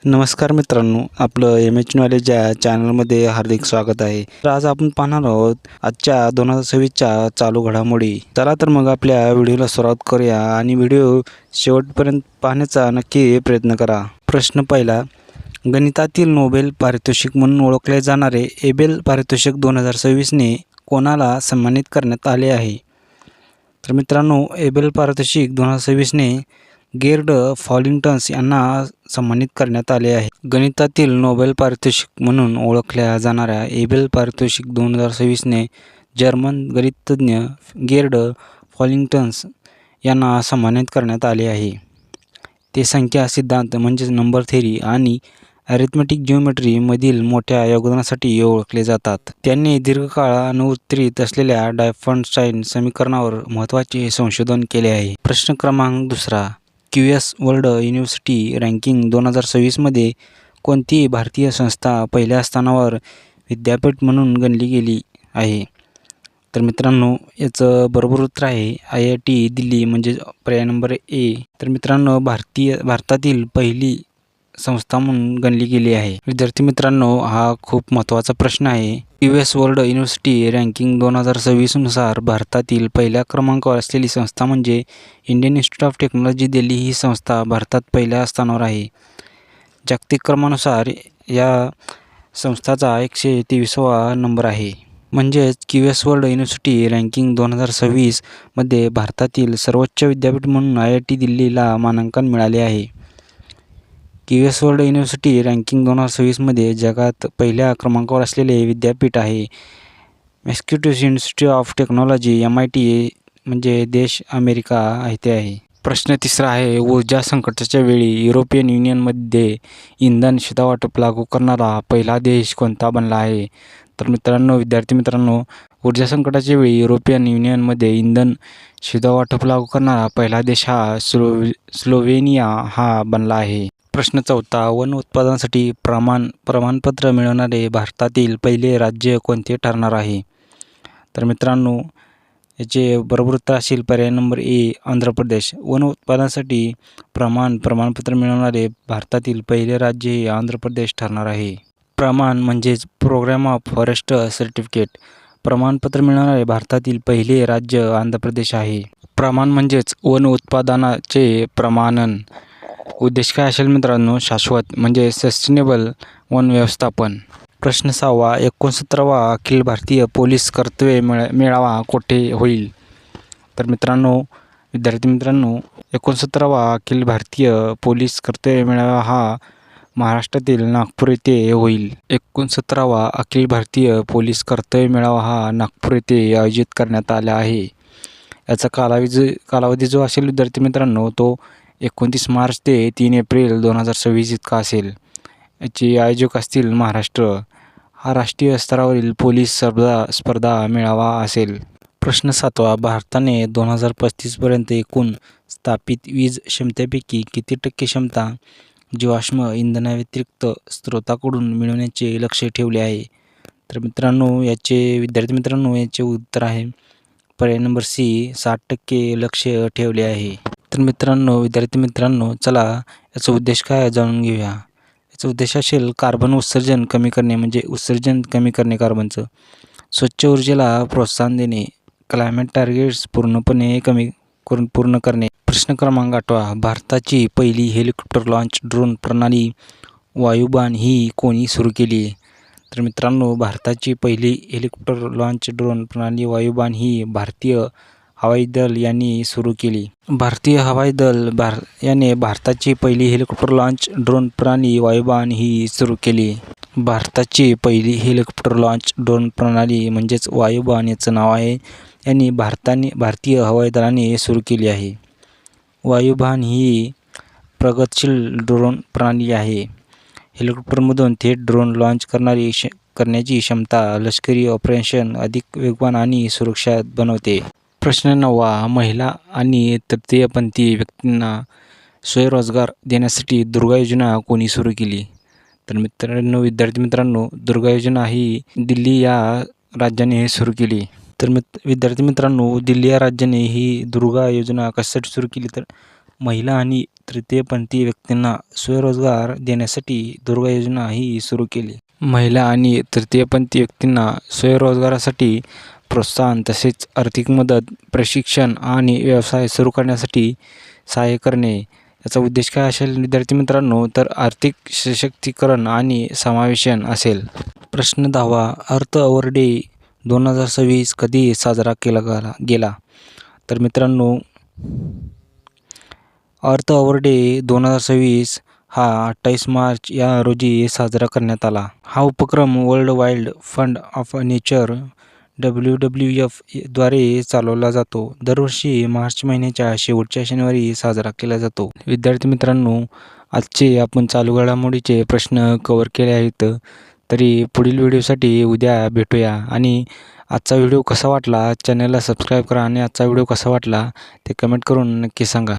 नमस्कार मित्रांनो, आपलं एम.एच. नॉलेज या चॅनलमध्ये हार्दिक स्वागत आहे. तर आज आपण पाहणार आहोत आजच्या 2026च्या चालू घडामोडी. चला तर मग आपल्या व्हिडिओला सुरुवात करूया आणि व्हिडिओ शेवटपर्यंत पाहण्याचा नक्की प्रयत्न करा. प्रश्न पहिला, गणितातील नोबेल पारितोषिक म्हणून ओळखले जाणारे एबेल पारितोषिक 2026ने कोणाला सन्मानित करण्यात आले आहे? तर मित्रांनो, एबेल पारितोषिक 2026ने गेर्ड फॉलिंग्टन्स यांना सन्मानित करण्यात आले आहे. गणितातील नोबेल पारितोषिक म्हणून ओळखल्या जाणाऱ्या एबेल पारितोषिक 2026ने जर्मन गणितज्ञ गेर्ड फॉलिंग्टन्स यांना सन्मानित करण्यात आले आहे. ते संख्या सिद्धांत म्हणजेच नंबर थेरी आणि अरिथमेटिक जिओमेट्री मधील मोठ्या योगदानासाठी ओळखले जातात. त्यांनी दीर्घकाळ अनुत्तरित असलेल्या डायफॉन्स्टाईन समीकरणावर महत्त्वाचे संशोधन केले आहे. प्रश्न क्रमांक दुसरा, क्यूएस वर्ल्ड युनिव्हर्सिटी रँकिंग 2026मध्ये कोणती भारतीय संस्था पहिल्या स्थानावर विद्यापीठ म्हणून गणली गेली आहे? तर मित्रांनो, याचं बरोबर उत्तर आहे IIT दिल्ली, म्हणजे पर्याय नंबर ए. तर मित्रांनो, भारतातील पहिली संस्था म्हणून गणली गेली आहे. विद्यार्थी मित्रांनो, हा खूप महत्त्वाचा प्रश्न आहे. क्यूएस वर्ल्ड युनिव्हर्सिटी रँकिंग 2026नुसार भारतातील पहिल्या क्रमांकावर असलेली संस्था म्हणजे Indian Institute of Technology Delhi ही संस्था भारतात पहिल्या स्थानावर आहे. जागतिक क्रमानुसार या संस्थाचा 123वा नंबर आहे. म्हणजेच क्यूएस वर्ल्ड युनिव्हर्सिटी रँकिंग 2026मध्ये भारतातील सर्वोच्च विद्यापीठ म्हणून IIT दिल्लीला मानांकन मिळाले आहे. क्यूएस वर्ल्ड युनिव्हर्सिटी रँकिंग 2026मध्ये जगात पहिल्या क्रमांकावर असलेले विद्यापीठ आहे Massachusetts institute of technology MIT, म्हणजे देश अमेरिका येथे आहे. प्रश्न तिसरा आहे, ऊर्जा संकटाच्या वेळी युरोपियन युनियनमध्ये इंधन शीतवाटप लागू करणारा पहिला देश कोणता बनला आहे? तर मित्रांनो, विद्यार्थी मित्रांनो, ऊर्जा संकटाच्या वेळी युरोपियन युनियनमध्ये इंधन शीतवाटप लागू करणारा पहिला देश हा स्लोव्हेनिया हा बनला आहे. प्रश्न चौथा, वन उत्पादनासाठी प्रमाणपत्र मिळवणारे भारतातील पहिले राज्य कोणते ठरणार आहे? तर मित्रांनो, याचे बरोबर उत्तर असेल पर्याय number A, Andhra Pradesh. One उत्पादनासाठी प्रमाणपत्र मिळवणारे भारतातील पहिले राज्य हे आंध्र प्रदेश ठरणार आहे. प्रमाण म्हणजेच प्रोग्राम ऑफ फॉरेस्ट सर्टिफिकेट. प्रमाणपत्र मिळवणारे भारतातील पहिले राज्य आंध्र प्रदेश आहे. प्रमाण म्हणजेच वन उत्पादनाचे प्रमाणन. उद्देश काय असेल मित्रांनो? शाश्वत, म्हणजे सस्टेनेबल वन व्यवस्थापन. प्रश्न 6वा, 69वा अखिल भारतीय पोलीस कर्तव्य मेळावा कोठे होईल? तर मित्रांनो, विद्यार्थी मित्रांनो, 69वा अखिल भारतीय पोलीस कर्तव्य मेळावा हा महाराष्ट्रातील नागपूर येथे होईल. 69वा अखिल भारतीय पोलीस कर्तव्य मेळावा हा नागपूर येथे आयोजित करण्यात आला आहे. याचा कालावधी जो असेल विद्यार्थी मित्रांनो, तो 29 मार्च ते 3 एप्रिल 2026 इतका असेल. याचे आयोजक असतील महाराष्ट्र. हा राष्ट्रीय स्तरावरील पोलीस स्पर्धा मेळावा असेल. प्रश्न 7वा, भारताने 2035पर्यंत एकूण स्थापित वीज क्षमतेपैकी किती टक्के क्षमता जीवाश्म इंधनाव्यतिरिक्त स्रोताकडून मिळवण्याचे लक्ष्य ठेवले आहे? तर मित्रांनो, विद्यार्थी मित्रांनो, याचे उत्तर आहे पर्याय नंबर सी, 60% लक्ष्य ठेवले आहे. तर मित्रांनो, विद्यार्थी मित्रांनो, चला याचा उद्देश काय जाणून घेऊया. याचा उद्देश असेल कार्बन उत्सर्जन कमी करणे, म्हणजे उत्सर्जन कमी करणे कार्बनचं. स्वच्छ ऊर्जेला प्रोत्साहन देणे. क्लायमेट टार्गेट्स पूर्ण करणे. प्रश्न क्रमांक 8वा, भारताची पहिली हेलिकॉप्टर लॉन्च ड्रोन प्रणाली वायुबाण ही कोणी सुरू केली? तर मित्रांनो, भारताची पहिली हेलिकॉप्टर लॉन्च ड्रोन प्रणाली वायुबाण ही भारतीय हवाई दल यांनी सुरू केली. भारतीय हवाई दल याने भारताची पहिली हेलिकॉप्टर लॉन्च ड्रोन प्रणाली वायुबाण ही सुरू केली. भारताची पहिली हेलिकॉप्टर लॉन्च ड्रोन प्रणाली म्हणजेच वायुबाण याचं नाव आहे, यांनी भारतीय हवाई दलाने सुरू केली आहे. वायुबाण ही प्रगतशील ड्रोन प्रणाली आहे. हेलिकॉप्टरमधून थेट ड्रोन लॉन्च करण्याची क्षमता लष्करी ऑपरेशन अधिक वेगवान आणि सुरक्षित बनवते. प्रश्न 9वा, महिला आणि तृतीयपंथी व्यक्तींना स्वयंरोजगार देण्यासाठी दुर्गा योजना कोणी सुरू केली? तर मित्रांनो, विद्यार्थी मित्रांनो, दुर्गा योजना ही दिल्ली या राज्याने सुरू केली. तर विद्यार्थी मित्रांनो, दिल्ली या राज्याने ही दुर्गा योजना कशासाठी सुरू केली? तर महिला आणि तृतीयपंथी व्यक्तींना स्वयंरोजगार देण्यासाठी दुर्गा योजना ही सुरू केली. महिला आणि तृतीयपंथी व्यक्तींना स्वयंरोजगारासाठी प्रोत्साहन तसेच आर्थिक मदत, प्रशिक्षण आणि व्यवसाय सुरू करण्यासाठी सहाय्य करणे. याचा उद्देश काय असेल विद्यार्थी मित्रांनो, तर आर्थिक सशक्तीकरण आणि समावेशन असेल. प्रश्न 10वा, अर्थ अवॉर्ड डे 2026 कधी साजरा केला गेला? तर मित्रांनो, अर्थ अवॉर्ड डे 2026 हा 28 मार्च या रोजी साजरा करण्यात आला. हा उपक्रम world wild fund of nature WWF द्वारे चालवला जातो. दरवर्षी मार्च महिन्याच्या शेवटच्या शनिवारी साजरा केला जातो. विद्यार्थी मित्रांनो, आजचे आपण चालू घडामोडीचे प्रश्न कव्हर केले आहेत. तरी पुढील व्हिडिओसाठी उद्या भेटूया. आणि आजचा व्हिडिओ कसा वाटला, चॅनलला सबस्क्राईब करा आणि आजचा व्हिडिओ कसा वाटला ते कमेंट करून नक्की सांगा.